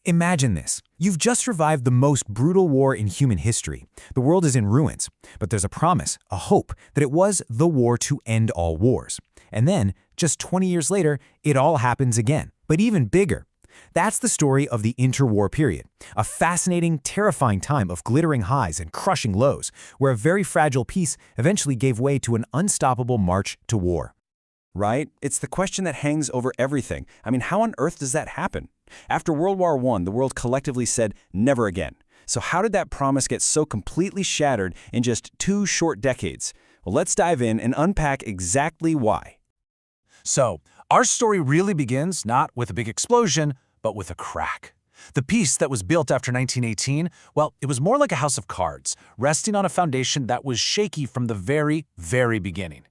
Imagine this. You've just survived the most brutal war in human history. The world is in ruins, but there's a promise, a hope, that it was the war to end all wars. And then, just 20 years later, it all happens again, but even bigger. That's the story of the Interwar Period, a fascinating, terrifying time of glittering highs and crushing lows, where a very fragile peace eventually gave way to an unstoppable march to war. Right? It's the question that hangs over everything. I mean, how on earth does that happen? After World War I, the world collectively said, never again. So how did that promise get so completely shattered in just 2 short decades? Well, let's dive in and unpack exactly why. So, our story really begins not with a big explosion, but with a crack. The peace that was built after 1918, well, it was more like a house of cards, resting on a foundation that was shaky from the very, very beginning.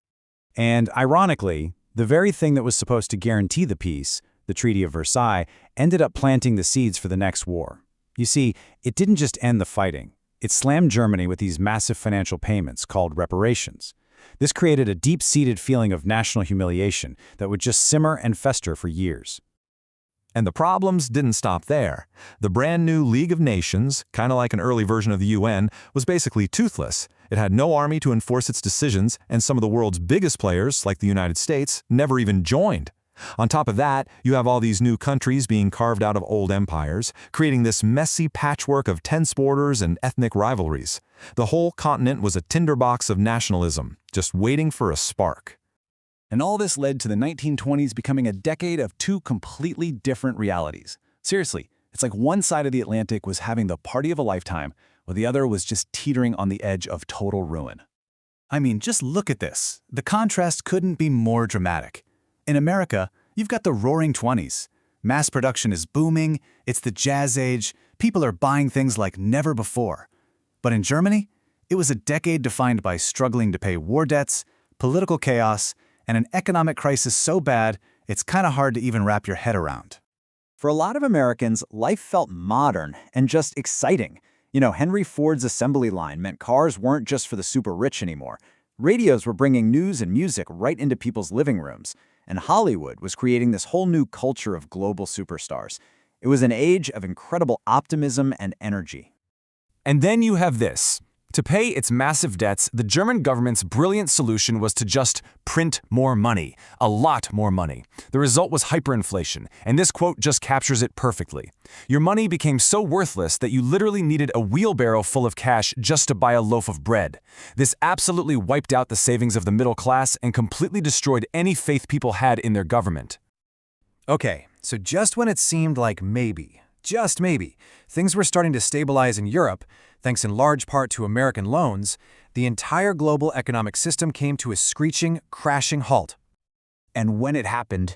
And ironically, the very thing that was supposed to guarantee the peace, the Treaty of Versailles, ended up planting the seeds for the next war. You see, it didn't just end the fighting. It slammed Germany with these massive financial payments called reparations. This created a deep-seated feeling of national humiliation that would just simmer and fester for years. And the problems didn't stop there. The brand new League of Nations, kind of like an early version of the UN, was basically toothless. It had no army to enforce its decisions, and some of the world's biggest players, like the United States, never even joined. On top of that, you have all these new countries being carved out of old empires, creating this messy patchwork of tense borders and ethnic rivalries. The whole continent was a tinderbox of nationalism, just waiting for a spark. And all this led to the 1920s becoming a decade of 2 completely different realities. Seriously, it's like one side of the Atlantic was having the party of a lifetime, while the other was just teetering on the edge of total ruin. I mean, just look at this. The contrast couldn't be more dramatic. In America, you've got the roaring 20s. Mass production is booming, it's the jazz age, people are buying things like never before. But in Germany, it was a decade defined by struggling to pay war debts, political chaos, and an economic crisis so bad, it's kind of hard to even wrap your head around. For a lot of Americans, life felt modern and just exciting. You know, Henry Ford's assembly line meant cars weren't just for the super rich anymore. Radios were bringing news and music right into people's living rooms, and Hollywood was creating this whole new culture of global superstars. It was an age of incredible optimism and energy. And then you have this. To pay its massive debts, the German government's brilliant solution was to just print more money, a lot more money. The result was hyperinflation, and this quote just captures it perfectly. Your money became so worthless that you literally needed a wheelbarrow full of cash just to buy a loaf of bread. This absolutely wiped out the savings of the middle class and completely destroyed any faith people had in their government. Okay, so just when it seemed like maybe, just maybe, things were starting to stabilize in Europe, thanks in large part to American loans, the entire global economic system came to a screeching, crashing halt. And when it happened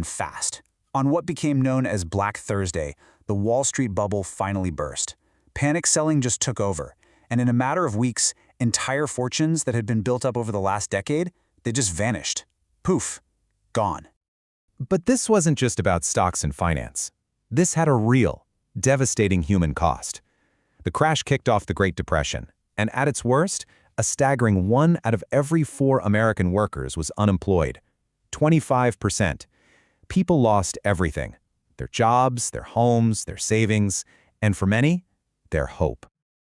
fast. On what became known as Black Thursday, the Wall Street bubble finally burst. Panic selling just took over, and in a matter of weeks, entire fortunes that had been built up over the last decade, they just vanished. Poof, gone. But this wasn't just about stocks and finance. This had a real, devastating human cost. The crash kicked off the Great Depression, and at its worst, a staggering 1 out of every 4 American workers was unemployed. 25%. People lost everything. Their jobs, their homes, their savings, and for many, their hope.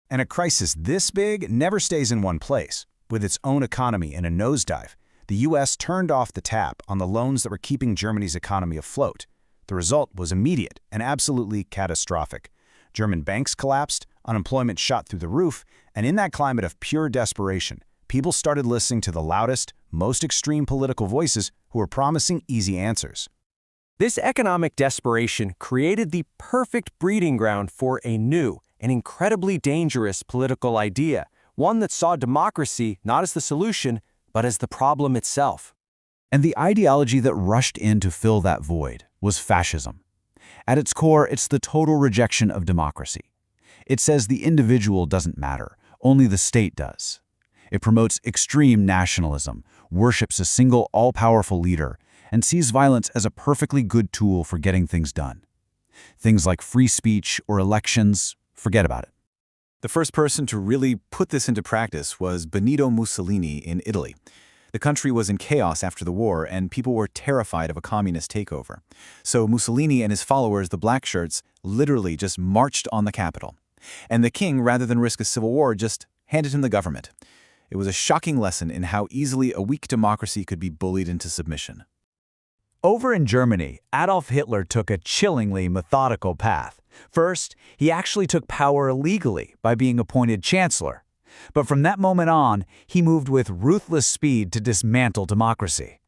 And a crisis this big never stays in one place. With its own economy in a nosedive, the U.S. turned off the tap on the loans that were keeping Germany's economy afloat. The result was immediate and absolutely catastrophic. German banks collapsed, unemployment shot through the roof, and in that climate of pure desperation, people started listening to the loudest, most extreme political voices who were promising easy answers. This economic desperation created the perfect breeding ground for a new and incredibly dangerous political idea, one that saw democracy not as the solution, but as the problem itself. And the ideology that rushed in to fill that void was fascism. At its core, it's the total rejection of democracy. It says the individual doesn't matter, only the state does. It promotes extreme nationalism, worships a single all-powerful leader, and sees violence as a perfectly good tool for getting things done. Things like free speech or elections, forget about it. The first person to really put this into practice was Benito Mussolini in Italy. The country was in chaos after the war, and people were terrified of a communist takeover. So Mussolini and his followers, the Black Shirts, literally just marched on the capital. And the king, rather than risk a civil war, just handed him the government. It was a shocking lesson in how easily a weak democracy could be bullied into submission. Over in Germany, Adolf Hitler took a chillingly methodical path. First, he actually took power illegally by being appointed chancellor. But from that moment on, he moved with ruthless speed to dismantle democracy.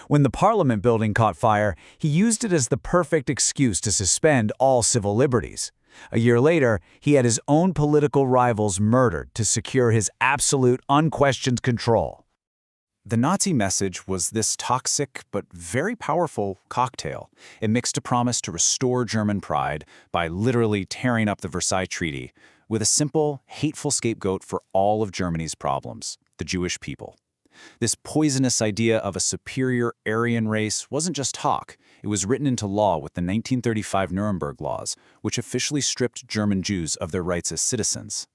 When the parliament building caught fire, he used it as the perfect excuse to suspend all civil liberties. A year later, he had his own political rivals murdered to secure his absolute, unquestioned control. The Nazi message was this toxic but very powerful cocktail. It mixed a promise to restore German pride by literally tearing up the Versailles Treaty with a simple, hateful scapegoat for all of Germany's problems, the Jewish people. This poisonous idea of a superior Aryan race wasn't just talk. It was written into law with the 1935 Nuremberg Laws, which officially stripped German Jews of their rights as citizens.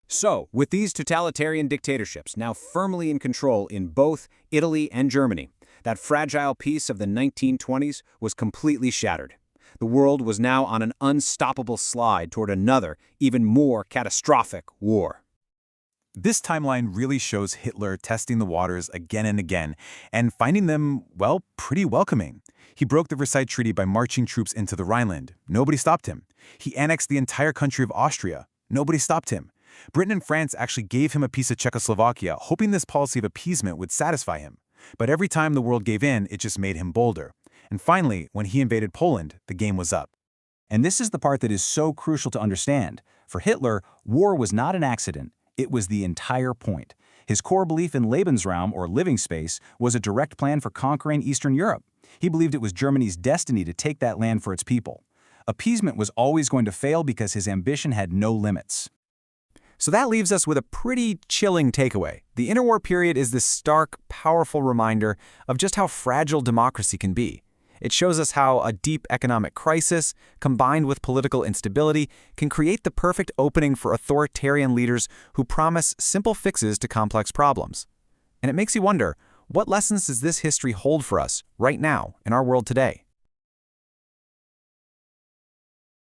So, with these totalitarian dictatorships now firmly in control in both Italy and Germany, that fragile peace of the 1920s was completely shattered. The world was now on an unstoppable slide toward another, even more catastrophic war. This timeline really shows Hitler testing the waters again and again, and finding them, well, pretty welcoming. He broke the Versailles Treaty by marching troops into the Rhineland. Nobody stopped him. He annexed the entire country of Austria. Nobody stopped him. Britain and France actually gave him a piece of Czechoslovakia, hoping this policy of appeasement would satisfy him. But every time the world gave in, it just made him bolder. And finally, when he invaded Poland, the game was up. And this is the part that is so crucial to understand. For Hitler, war was not an accident. It was the entire point. His core belief in Lebensraum, or living space, was a direct plan for conquering Eastern Europe. He believed it was Germany's destiny to take that land for its people. Appeasement was always going to fail because his ambition had no limits. So that leaves us with a pretty chilling takeaway. The interwar period is this stark, powerful reminder of just how fragile democracy can be. It shows us how a deep economic crisis, combined with political instability, can create the perfect opening for authoritarian leaders who promise simple fixes to complex problems. And it makes you wonder, what lessons does this history hold for us right now in our world today?